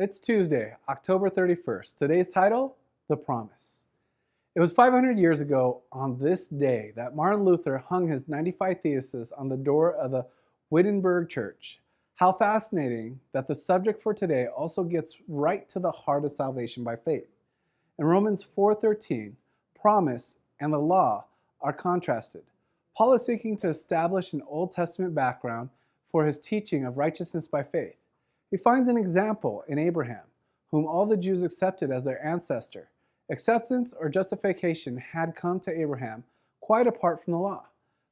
It's Tuesday, October 31st. Today's title, The Promise. It was 500 years ago on this day that Martin Luther hung his 95 Theses on the door of the Wittenberg Church. How fascinating that the subject for today also gets right to the heart of salvation by faith. In Romans 4:13, promise and the law are contrasted. Paul is seeking to establish an Old Testament background for his teaching of righteousness by faith. He finds an example in Abraham, whom all the Jews accepted as their ancestor. Acceptance or justification had come to Abraham quite apart from the law.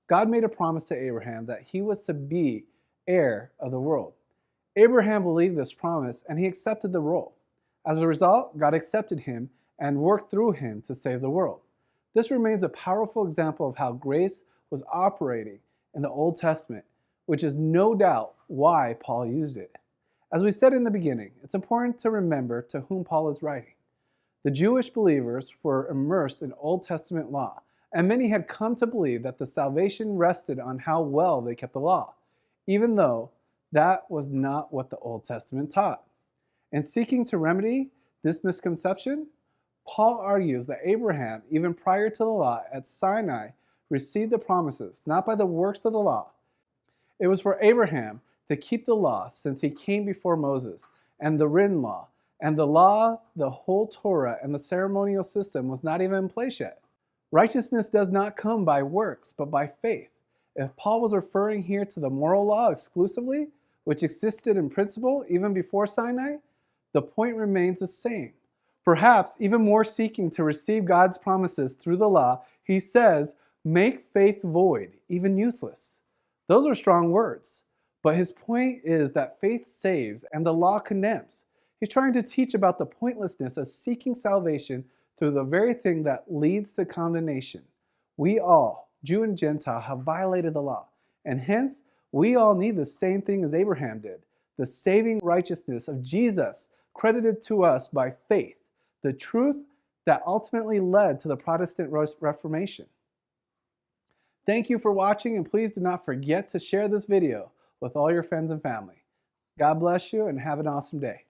God made a promise to Abraham that he was to be heir of the world. Abraham believed this promise and he accepted the role. As a result, God accepted him and worked through him to save the world. This remains a powerful example of how grace was operating in the Old Testament, which is no doubt why Paul used it. As we said in the beginning, it's important to remember to whom Paul is writing. The Jewish believers were immersed in Old Testament law, and many had come to believe that the salvation rested on how well they kept the law, even though that was not what the Old Testament taught. In seeking to remedy this misconception, Paul argues that Abraham, even prior to the law at Sinai, received the promises, not by the works of the law. It was for Abraham to keep the law, since he came before Moses, and the written law, and the law, the whole Torah, and the ceremonial system was not even in place yet. Righteousness does not come by works, but by faith. If Paul was referring here to the moral law exclusively, which existed in principle even before Sinai, the point remains the same. Perhaps even more seeking to receive God's promises through the law, he says, make faith void, even useless. Those are strong words. But his point is that faith saves and the law condemns. He's trying to teach about the pointlessness of seeking salvation through the very thing that leads to condemnation. We all, Jew and Gentile, have violated the law, and hence we all need the same thing as Abraham did, the saving righteousness of Jesus credited to us by faith, the truth that ultimately led to the Protestant Reformation. Thank you for watching, and please do not forget to share this video with all your friends and family. God bless you and have an awesome day.